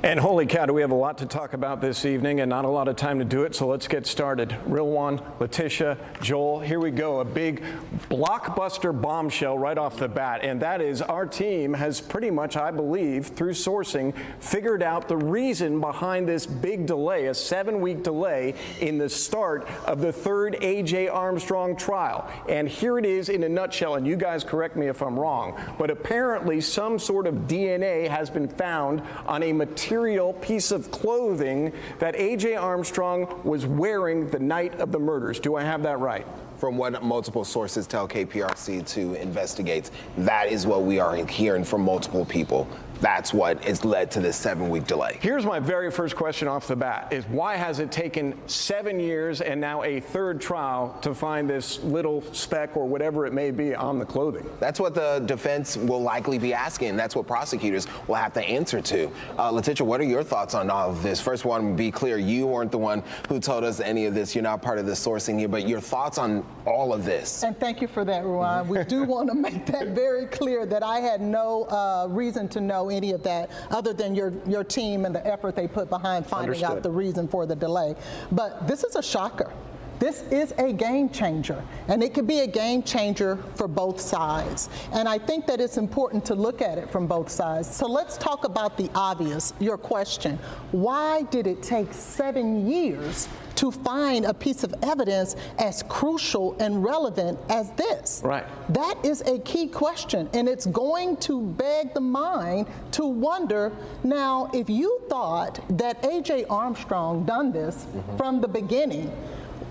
And holy cow, do we have a lot to talk about this evening and not a lot of time to do it, so let's get started. Rilwan, Letitia, Joel, here we go. A big blockbuster bombshell right off the bat, and that is our team has pretty much, I believe, through sourcing, figured out the reason behind this big delay, a 7-week delay in the start of the third AJ Armstrong trial. And here it is in a nutshell, and you guys correct me if I'm wrong, but apparently some sort of DNA has been found on a material piece of clothing that AJ Armstrong was wearing the night of the murders. Do I have that right? From what multiple sources tell KPRC to investigate, that is what we are hearing from multiple people. That's what has led to this 7-week delay. Here's my very first question off the bat is why has it taken 7 years and now a third trial to find this little speck or whatever it may be on the clothing? That's what the defense will likely be asking. That's what prosecutors will have to answer to. Letitia, what are your thoughts on all of this? First one, be clear, you weren't the one who told us any of this. You're not part of the sourcing here, but your thoughts on all of this. And thank you for that, Ruan. We do want to make that very clear that I had no reason to know any of that other than your team and the effort they put behind finding out the reason for the delay. But this is a shocker. This is a game changer, and it could be a game changer for both sides. And I think that it's important to look at it from both sides. So let's talk about the obvious, your question. Why did it take 7 years to find a piece of evidence as crucial and relevant as this? Right. That is a key question, and it's going to beg the mind to wonder, now, if you thought that AJ Armstrong done this from the beginning,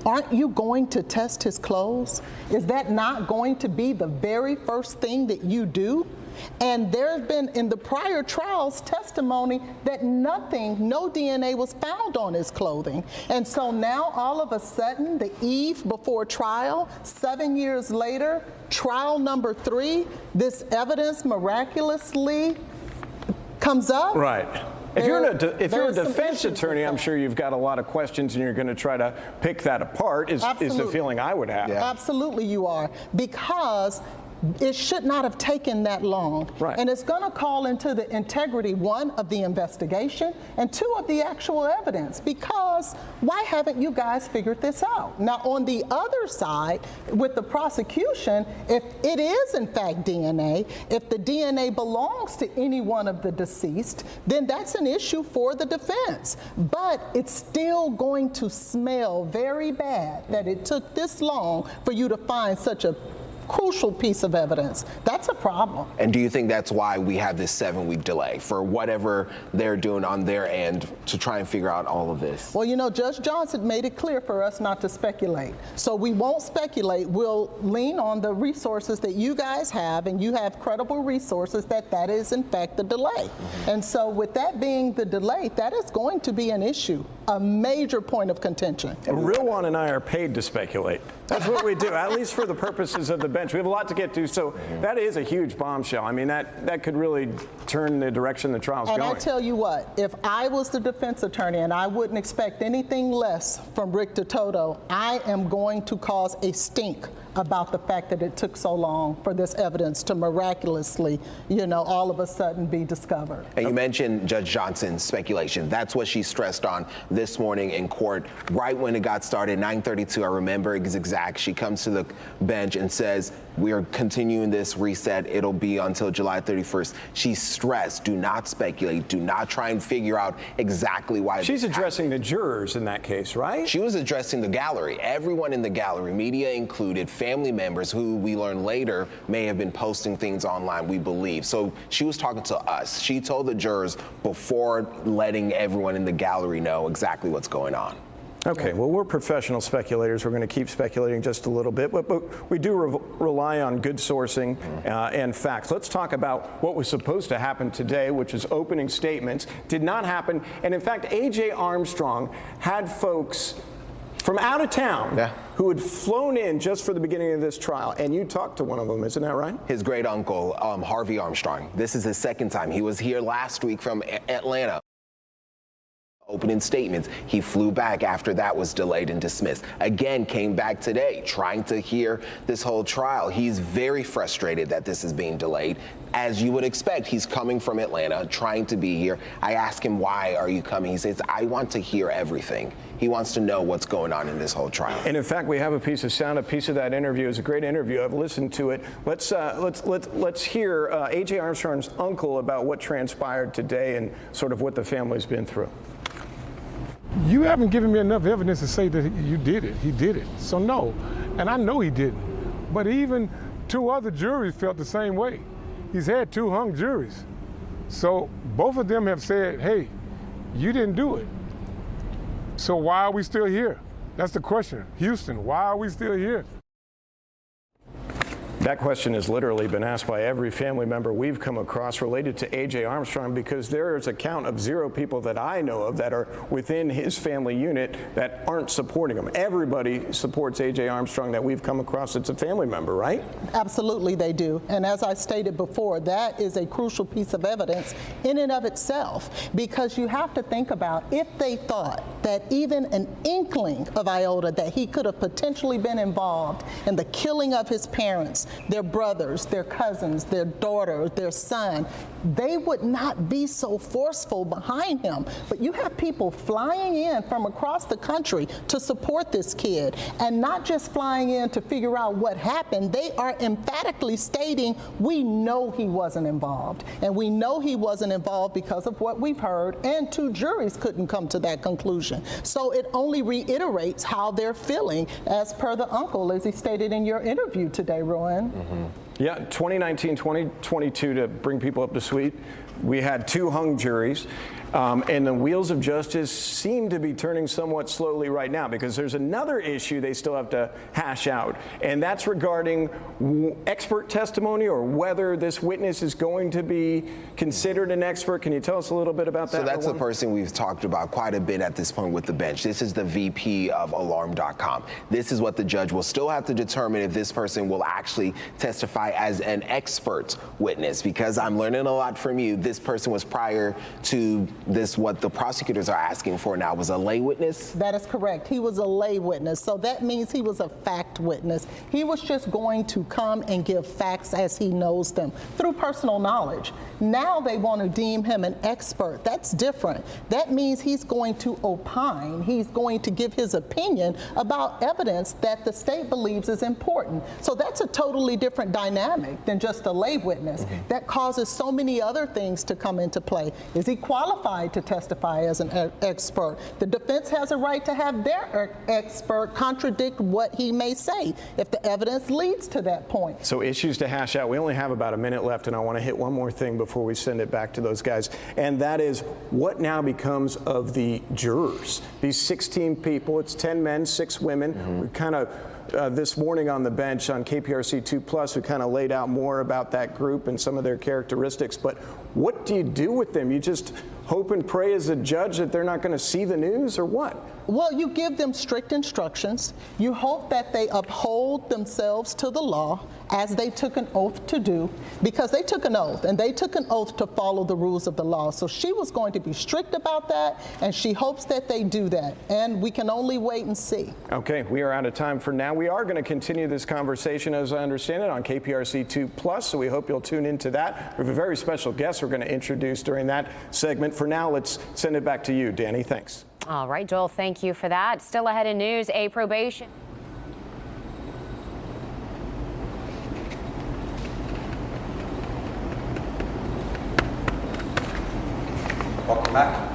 aren't you going to test his clothes? Is that not going to be the very first thing that you do? And there's been, in the prior trials, testimony that no DNA was found on his clothing. And so now, all of a sudden, the eve before trial, 7 years later, trial number 3, this evidence miraculously comes up. Right. If you're a defense attorney, I'm sure you've got a lot of questions and you're going to try to pick that apart, is the feeling I would have. Yeah. Absolutely you are, because it should not have taken that long. Right. And it's going to call into the integrity, 1, of the investigation, and 2, of the actual evidence, because why haven't you guys figured this out? Now, on the other side, with the prosecution, if it is in fact DNA, if the DNA belongs to any one of the deceased, then that's an issue for the defense. But it's still going to smell very bad that it took this long for you to find such a crucial piece of evidence. That's a problem. And do you think that's why we have this 7-week delay for whatever they're doing on their end to try and figure out all of this? Well, you know, Judge Johnson made it clear for us not to speculate. So we won't speculate. We'll lean on the resources that you guys have, and you have credible resources that is in fact the delay. And so with that being the delay, that is going to be an issue, a major point of contention. Rilwan and I are paid to speculate. That's what we do, at least for the purposes of the bench. We have a lot to get to, so that is a huge bombshell. I mean, that could really turn the direction the trial's going. And I tell you what, if I was the defense attorney and I wouldn't expect anything less from Rick DeToto, I am going to cause a stink about the fact that it took so long for this evidence to miraculously, all of a sudden be discovered. And you mentioned Judge Johnson's speculation. That's what she stressed on this morning in court. Right when it got started, 9:32, I remember exact, she comes to the bench and says, we are continuing this reset. It'll be until July 31st. She stressed, do not speculate. Do not try and figure out exactly why. She's addressing the jurors in that case, right? She was addressing the gallery. Everyone in the gallery, media included, family members who we learned later may have been posting things online, we believe. So she was talking to us. She told the jurors before letting everyone in the gallery know exactly what's going on. Okay, well, we're professional speculators. We're going to keep speculating just a little bit, but we do rely on good sourcing and facts. Let's talk about what was supposed to happen today, which is opening statements. Did not happen. And in fact, AJ Armstrong had folks from out of town who had flown in just for the beginning of this trial. And you talked to one of them, isn't that right? His great uncle, Harvey Armstrong. This is his second time. He was here last week from Atlanta. opening statements. He flew back after that was delayed and dismissed. Again, came back today, trying to hear this whole trial. He's very frustrated that this is being delayed. As you would expect, he's coming from Atlanta, trying to be here. I asked him, why are you coming? He says, I want to hear everything. He wants to know what's going on in this whole trial. And in fact, we have a piece of sound. A piece of that interview is a great interview. I've listened to it. Let's hear AJ Armstrong's uncle about what transpired today and sort of what the family's been through. You haven't given me enough evidence to say that you did it. He did it. So no, and I know he didn't. But even 2 other juries felt the same way. He's had 2 hung juries. So both of them have said, hey, you didn't do it. So why are we still here? That's the question. Houston, why are we still here? That question has literally been asked by every family member we've come across related to AJ Armstrong, because there is a count of 0 people that I know of that are within his family unit that aren't supporting him. Everybody supports AJ Armstrong that we've come across. It's a family member, right? Absolutely they do. And as I stated before, that is a crucial piece of evidence in and of itself, because you have to think about if they thought that even an inkling of iota that he could have potentially been involved in the killing of his parents, their brothers, their cousins, their daughter, their son, they would not be so forceful behind him. But you have people flying in from across the country to support this kid, and not just flying in to figure out what happened. They are emphatically stating, we know he wasn't involved. And we know he wasn't involved because of what we've heard, and 2 juries couldn't come to that conclusion. So it only reiterates how they're feeling, as per the uncle, as he stated in your interview today, Rowan. Mm-hmm. Yeah, 2019, 2022, to bring people up to speed, we had 2 hung juries, and the wheels of justice seem to be turning somewhat slowly right now, because there's another issue they still have to hash out, and that's regarding expert testimony, or whether this witness is going to be considered an expert. Can you tell us a little bit about that? So that's a person we've talked about quite a bit at this point with the bench. This is the VP of Alarm.com. This is what the judge will still have to determine if this person will actually testify as an expert witness, because I'm learning a lot from you. This person was, prior to this, what the prosecutors are asking for now, was a lay witness? That is correct. He was a lay witness. So that means he was a fact witness. He was just going to come and give facts as he knows them through personal knowledge. Now they want to deem him an expert. That's different. That means he's going to opine. He's going to give his opinion about evidence that the state believes is important. So that's a totally different dynamic than just a lay witness. Mm-hmm. That causes so many other things to come into play. Is he qualified to testify as an expert? The defense has a right to have their expert contradict what he may say if the evidence leads to that point. So issues to hash out. We only have about a minute left, and I want to hit one more thing before we send it back to those guys, and that is what now becomes of the jurors. These 16 people, it's 10 men, 6 women. Mm-hmm. We kind of this morning on the bench on KPRC 2+, we kind of laid out more about that group and some of their characteristics. But what do you do with them? You just hope and pray as a judge that they're not going to see the news, or what? Well, you give them strict instructions. You hope that they uphold themselves to the law, as they took an oath to do, because they took an oath, and they took an oath to follow the rules of the law. So she was going to be strict about that, and she hopes that they do that. And we can only wait and see. Okay, we are out of time for now. We are going to continue this conversation, as I understand it, on KPRC 2+, so we hope you'll tune into that. We have a very special guest we're going to introduce during that segment. For now, let's send it back to you, Danny. Thanks. All right, Joel, thank you for that. Still ahead in news, a probation. Welcome back.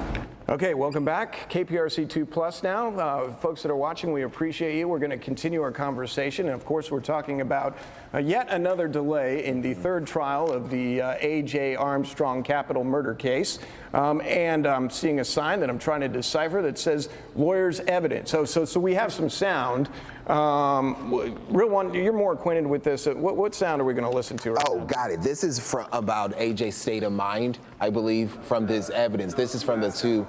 Okay, welcome back. KPRC 2+ now. Folks that are watching, we appreciate you. We're going to continue our conversation. And of course, we're talking about yet another delay in the 3rd trial of the AJ Armstrong capital murder case. And I'm seeing a sign that I'm trying to decipher that says lawyer's evidence. So we have some sound. Real One, you're more acquainted with this. What sound are we going to listen to right now? Got it. This is about AJ's state of mind, I believe, from this evidence. This is from the 2.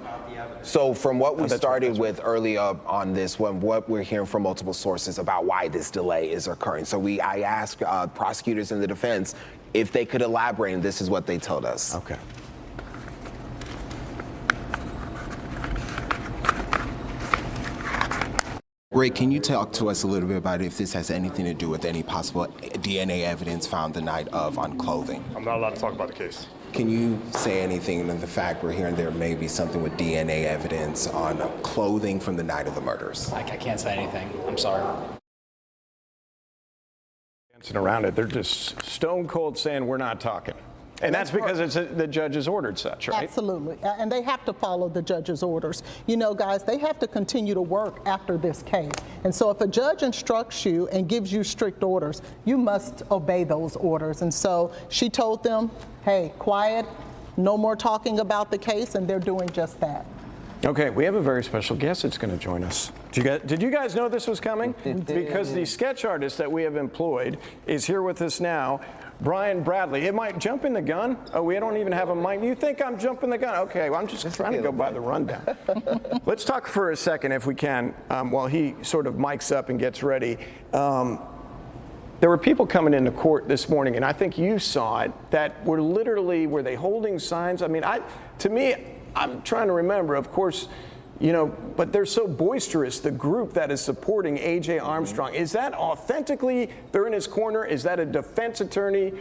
So from what we started with early up on this one, what we're hearing from multiple sources about why this delay is occurring. So I asked prosecutors in the defense if they could elaborate, and this is what they told us. Okay. Ray, can you talk to us a little bit about if this has anything to do with any possible DNA evidence found the night of on clothing? I'm not allowed to talk about the case. Can you say anything to the fact we're hearing there may be something with DNA evidence on clothing from the night of the murders? I can't say anything. I'm sorry. Dancing around it, they're just stone cold saying we're not talking. And that's because the judge has ordered such, right? Absolutely. And they have to follow the judge's orders. You know, guys, they have to continue to work after this case. And so if a judge instructs you and gives you strict orders, you must obey those orders. And so she told them, hey, quiet, no more talking about the case, and they're doing just that. Okay, we have a very special guest that's going to join us. Did you guys know this was coming? Because the sketch artist that we have employed is here with us now. Brian Bradley. Am I jumping the gun? Oh, we don't even have a mic. You think I'm jumping the gun? Okay, well, I'm just trying to go by the rundown. Let's talk for a second, if we can, while he sort of mics up and gets ready. There were people coming into court this morning, and I think you saw it, that were literally, were they holding signs? I mean, to me, I'm trying to remember, of course, you know, but they're so boisterous, the group that is supporting AJ Armstrong. Is that authentically, they're in his corner? Is that a defense attorney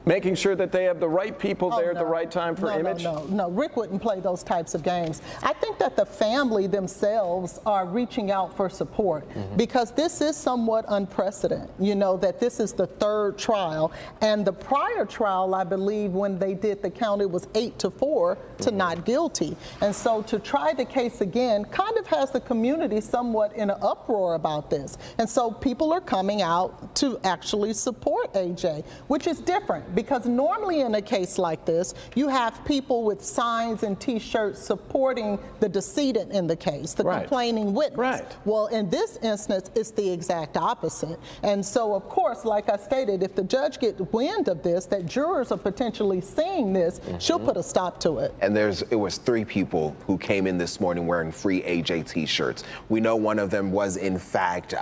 making sure that they have the right people there at the right time for image? No, Rick wouldn't play those types of games. I think that the family themselves are reaching out for support because this is somewhat unprecedented. You know, that this is the third trial, and the prior trial, I believe, when they did the count, it was 8-4 to not guilty. And so to try the case again kind of has the community somewhat in an uproar about this. And so people are coming out to actually support AJ, which is different. Because normally in a case like this, you have people with signs and T-shirts supporting the decedent in the case, the complaining witness. Right. Well, in this instance, it's the exact opposite. And so, of course, like I stated, if the judge gets wind of this, that jurors are potentially seeing this, she'll put a stop to it. And it was 3 people who came in this morning wearing free AJ T-shirts. We know one of them was, in fact,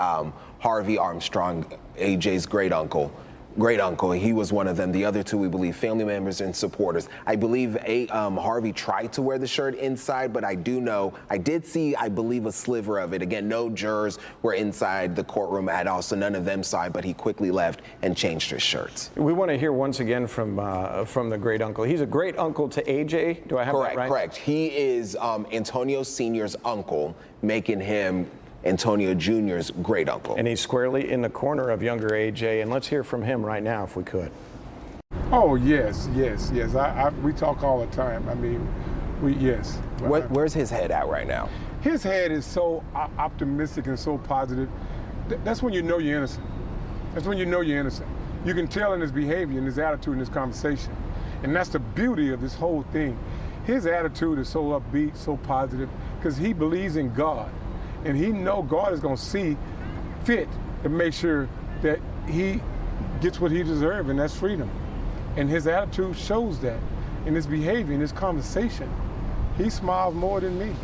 Harvey Armstrong, AJ's great uncle. He was one of them. The other 2, we believe, family members and supporters. I believe Harvey tried to wear the shirt inside, but I did see, I believe, a sliver of it. Again, no jurors were inside the courtroom at all, so none of them saw it, but he quickly left and changed his shirts. We want to hear once again from the great uncle. He's a great uncle to AJ. Do I have that right? Correct. He is Antonio Sr.'s uncle, making him Antonio Jr.'s great uncle. And he's squarely in the corner of younger AJ, and let's hear from him right now if we could. Oh, yes. We talk all the time. I mean, yes. Where's his head at right now? His head is so optimistic and so positive. That's when you know you're innocent. You can tell in his behavior, in his attitude, in his conversation. And that's the beauty of this whole thing. His attitude is so upbeat, so positive, because he believes in God. And he knows God is going to see fit to make sure that he gets what he deserves, and that's freedom. And his attitude shows that in his behavior, in his conversation. He smiles more than me.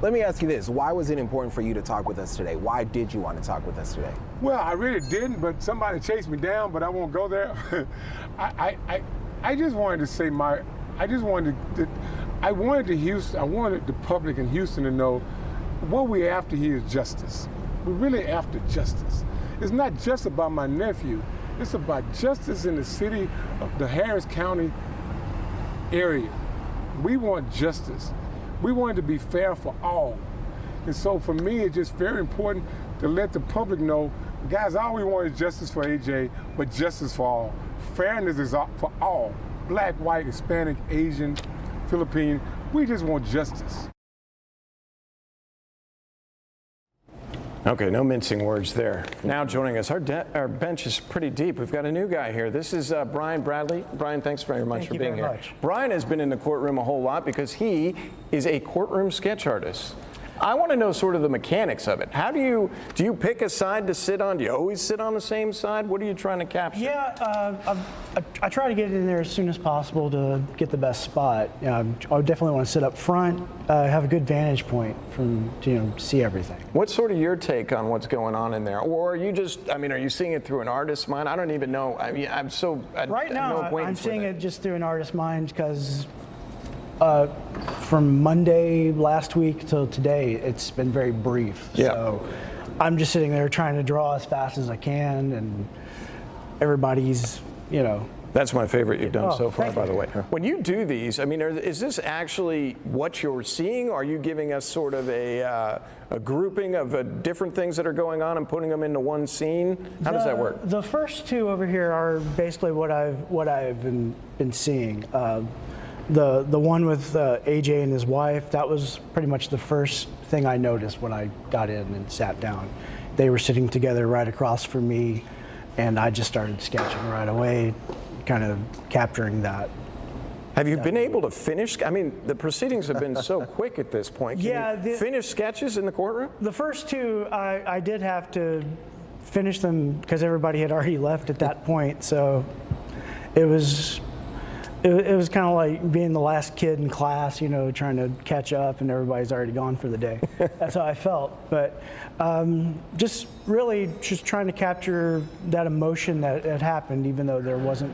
Let me ask you this. Why was it important for you to talk with us today? Why did you want to talk with us today? Well, I really didn't, but somebody chased me down, but I won't go there. I just wanted to say I wanted the public in Houston to know what we're after here is justice. We're really after justice. It's not just about my nephew. It's about justice in the city of the Harris County area. We want justice. We want it to be fair for all. And so for me, it's just very important to let the public know, guys, all we want is justice for AJ, but justice for all. Fairness is for all. Black, white, Hispanic, Asian, Filipino. We just want justice. Okay, no mincing words there. Now joining us, our bench is pretty deep. We've got a new guy here. This is Brian Bradley. Brian, thanks very much for being here. Brian has been in the courtroom a whole lot because he is a courtroom sketch artist. I want to know sort of the mechanics of it. How do you pick a side to sit on? Do you always sit on the same side? What are you trying to capture? Yeah, I try to get in there as soon as possible to get the best spot. I definitely want to sit up front, have a good vantage point to see everything. What's sort of your take on what's going on in there? Or are you just, are you seeing it through an artist's mind? I don't even know. Right now, I'm seeing it just through an artist's mind because from Monday last week till today, it's been very brief. Yeah. So I'm just sitting there trying to draw as fast as I can, and everybody's, That's my favorite you've done Oh, so far, thank by you. the way. When you do these, I mean, is this actually what you're seeing? Or are you giving us sort of a grouping of different things that are going on and putting them into one scene? How does that work? The first two over here are basically what I've been seeing. The one with AJ and his wife, that was pretty much the first thing I noticed when I got in and sat down. They were sitting together right across from me, and I just started sketching right away, kind of capturing that. Have you been able to finish? I mean, the proceedings have been so quick at this point. Can you finish sketches in the courtroom? The first two, I did have to finish them because everybody had already left at that point. So it was kind of like being the last kid in class, trying to catch up, and everybody's already gone for the day. That's how I felt. But just trying to capture that emotion that had happened, even though there wasn't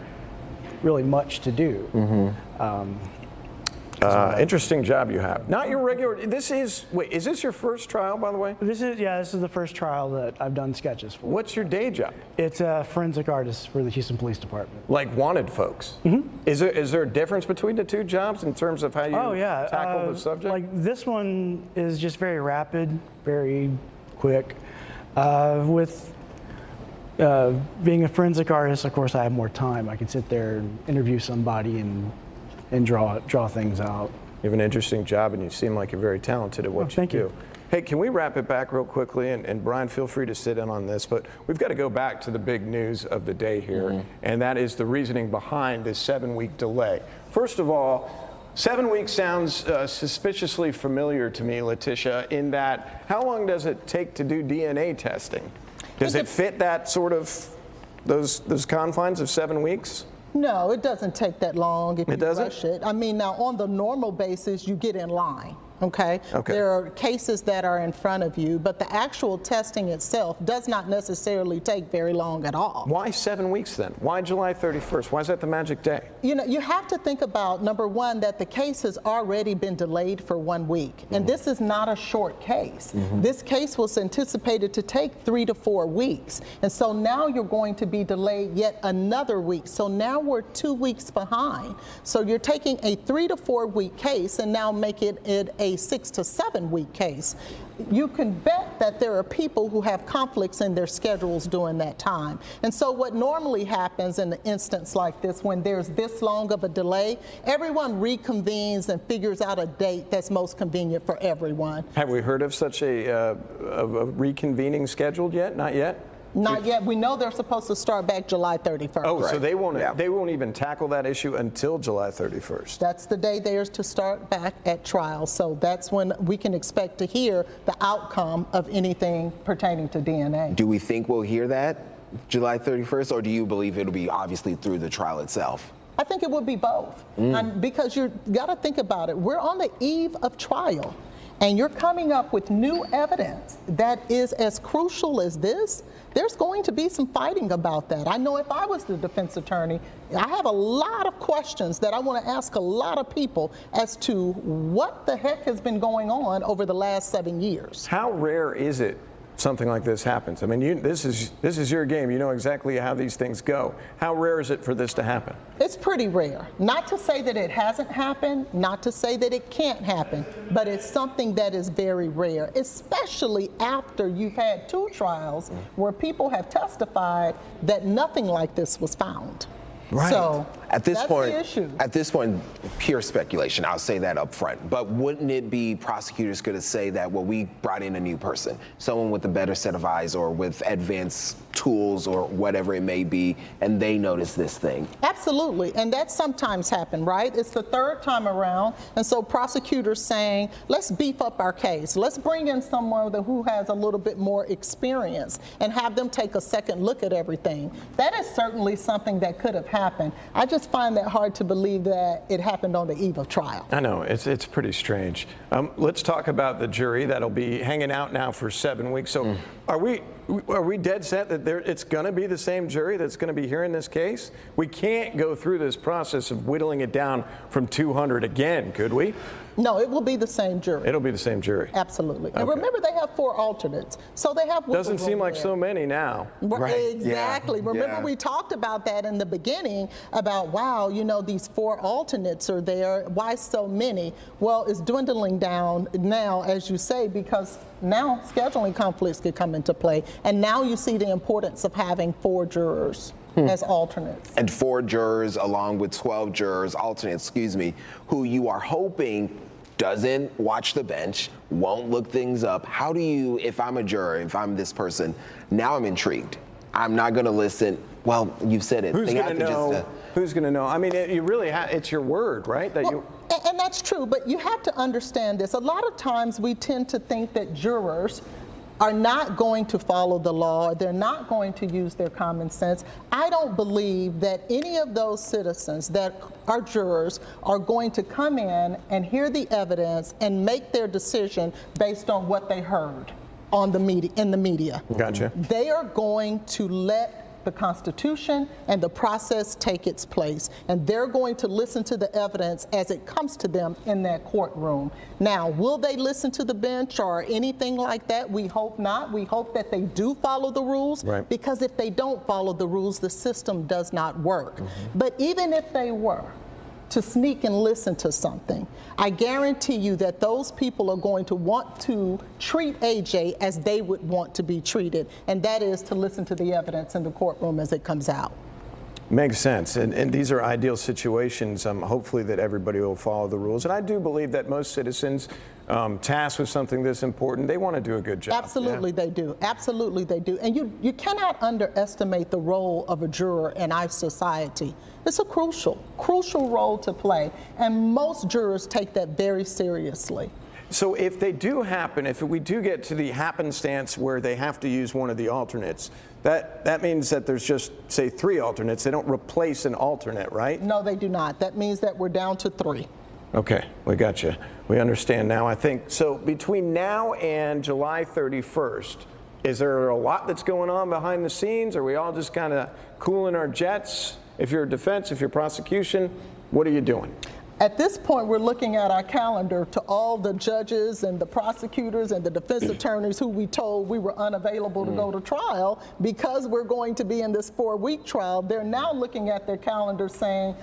really much to do. Interesting job you have. Not your regular. Is this your first trial, by the way? This is the first trial that I've done sketches for. What's your day job? It's a forensic artist for the Houston Police Department. Like wanted folks. Mm-hmm. Is there a difference between the two jobs in terms of how you tackle the subject? Like this one is just very rapid, very quick. With being a forensic artist, of course, I have more time. I can sit there and interview somebody and draw things out. You have an interesting job, and you seem like you're very talented at what you thank do. you. Hey, can we wrap it back real quickly? And Brian, feel free to sit in on this, but we've got to go back to the big news of the day here, and that is the reasoning behind this 7-week delay. First of all, 7 weeks sounds suspiciously familiar to me, Letitia, in that how long does it take to do DNA testing? Does it fit that sort of, those confines of 7 weeks? No, it doesn't take that long if you doesn't? rush it. I mean, now on the normal basis, you get in line. Okay? There are cases that are in front of you, but the actual testing itself does not necessarily take very long at all. Why 7 weeks then? Why July 31st? Why is that the magic day? You have to think about, number one, that the case has already been delayed for 1 week. And this is not a short case. This case was anticipated to take 3 to 4 weeks. And so now you're going to be delayed yet another week. So now we're 2 weeks behind. So you're taking a 3 to 4 week case and now making it a 6 to 7 week case. You can bet that there are people who have conflicts in their schedules during that time. And so what normally happens in an instance like this, when there's this long of a delay, everyone reconvenes and figures out a date that's most convenient for everyone. Have we heard of such a reconvening scheduled yet? Not yet? Not yet. We know they're supposed to start back July 31st. Oh, so they won't even tackle that issue until July 31st. That's the day they're to start back at trial. So that's when we can expect to hear the outcome of anything pertaining to DNA. Do we think we'll hear that July 31st, or do you believe it'll be obviously through the trial itself? I think it would be both. And because you got to think about it. We're on the eve of trial, and you're coming up with new evidence that is as crucial as this. There's going to be some fighting about that. I know if I was the defense attorney, I have a lot of questions that I want to ask a lot of people as to what the heck has been going on over the last 7 years. How rare is it something like this happens? I mean, this is your game. You know exactly how these things go. How rare is it for this to happen? It's pretty rare. Not to say that it hasn't happened, not to say that it can't happen, but it's something that is very rare, especially after you've had 2 trials where people have testified that nothing like this was found. Right. So At this that's point, the issue. at this point, pure speculation. I'll say that up front. But wouldn't it be prosecutors going to say that, well, we brought in a new person, someone with a better set of eyes or with advanced tools or whatever it may be, and they notice this thing? Absolutely, and that sometimes happens, right? It's the 3rd time around, and so prosecutors saying, let's beef up our case. Let's bring in someone who has a little bit more experience and have them take a second look at everything. That is certainly something that could have happened. I just find that hard to believe that it happened on the eve of trial. I know, it's pretty strange. Let's talk about the jury that'll be hanging out now for 7 weeks. So are we dead set that it's going to be the same jury that's going to be hearing this case? We can't go through this process of whittling it down from 200 again, could we? No, it will be the same jury. It'll be the same jury. Absolutely. And Okay. remember, they have 4 alternates, so they have wiggle Doesn't seem room like there. so many now. Right. Exactly. Yeah. Remember, Yeah. we talked about that in the beginning about, wow, you know, these 4 alternates are there. Why so many? Well, it's dwindling down now, as you say, because now scheduling conflicts could come into play. And now you see the importance of having 4 jurors as alternates. And 4 jurors along with 12 jurors, alternates, who you are hoping doesn't watch the bench, won't look things up. How do you, if I'm a juror, if I'm this person, now I'm intrigued. I'm not going to listen. Well, you've said it. Who's They going have to to know? just, Who's going to know? I mean, you really it's your word, right? That you. And that's true, but you have to understand this. A lot of times we tend to think that jurors are not going to follow the law, they're not going to use their common sense. I don't believe that any of those citizens that are jurors are going to come in and hear the evidence and make their decision based on what they heard on the media, in the media. Gotcha. They are going to let the Constitution and the process take its place, and they're going to listen to the evidence as it comes to them in that courtroom. Now, will they listen to the bench or anything like that? We hope not. We hope that they do follow the rules, Right. because if they don't follow the rules, the system does not work. But even if they were to sneak and listen to something, I guarantee you that those people are going to want to treat AJ as they would want to be treated, and that is to listen to the evidence in the courtroom as it comes out. Makes sense, and these are ideal situations. Hopefully that everybody will follow the rules, and I do believe that most citizens tasked with something this important, they want to do a good job. Absolutely, they do. Absolutely, they do. And you cannot underestimate the role of a juror in our society. It's a crucial role to play, and most jurors take that very seriously. So if they do happen, if we do get to the happenstance where they have to use one of the alternates, that means that there's just, say, 3 alternates. They don't replace an alternate, right? No, they do not. That means that we're down to 3. Okay, we got you. We understand now, I think. So between now and July 31st, is there a lot that's going on behind the scenes? Are we all just kind of cooling our jets? If you're defense, if you're prosecution, what are you doing? At this point, we're looking at our calendar to all the judges and the prosecutors and the defense attorneys who we told we were unavailable to go to trial because we're going to be in this 4-week trial. They're now looking at their calendar saying,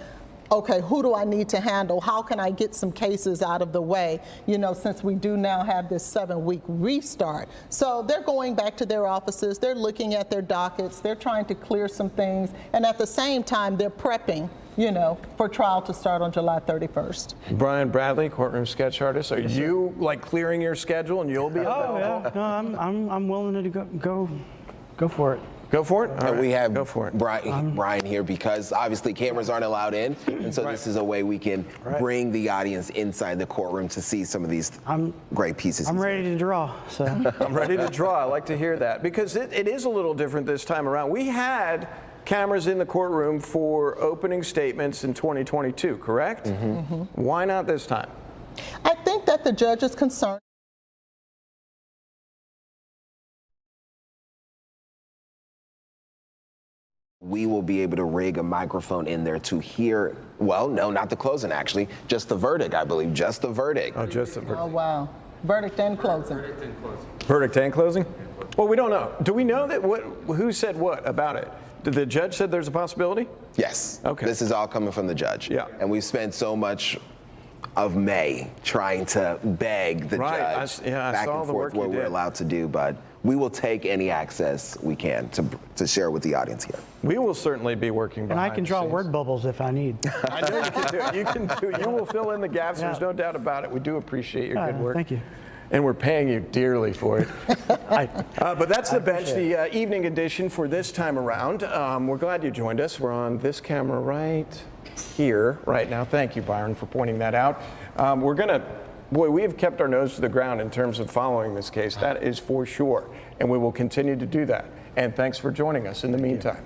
okay, who do I need to handle? How can I get some cases out of the way, you know, since we do now have this 7-week restart? So they're going back to their offices, they're looking at their dockets, they're trying to clear some things, and at the same time, they're prepping, you know, for trial to start on July 31st. Brian Bradley, courtroom sketch artist, are you like clearing your schedule and you'll be available? Oh yeah, no, I'm willing to go for it. Go for it? All and right, we have go for it. Brian here because obviously cameras aren't allowed in, and so this is a way we can bring the audience inside the courtroom to see some of these great pieces. I'm ready to draw. So I'm ready to draw. I like to hear that because it is a little different this time around. We had cameras in the courtroom for opening statements in 2022, correct? Why not this time? I think that the judge is concerned. We will be able to rig a microphone in there to hear, well, no, not the closing actually, just the verdict, I believe, just the verdict. Oh, just the verdict. Oh, wow. Verdict and closing. Verdict and closing? Well, we don't know. Do we know that who said what about it? Did the judge said there's a possibility? Yes. Okay. This is all coming from the judge. Yeah. And we've spent so much of May trying to beg the Right. judge I back saw and the forth work you what we're did. allowed to do, but we will take any access we can to share with the audience here. We will certainly be working and behind I can the draw scenes. word bubbles if I need. I know you can do it. You can do it. You will fill in the gaps. There's no doubt about it. We do appreciate your good work. Thank you. And we're paying you dearly for it. But that's the bench, the evening edition for this time around. We're glad you joined us. We're on this camera right here, right now. Thank you, Byron, for pointing that out. We have kept our nose to the ground in terms of following this case. That is for sure. And we will continue to do that. And thanks for joining us in the meantime.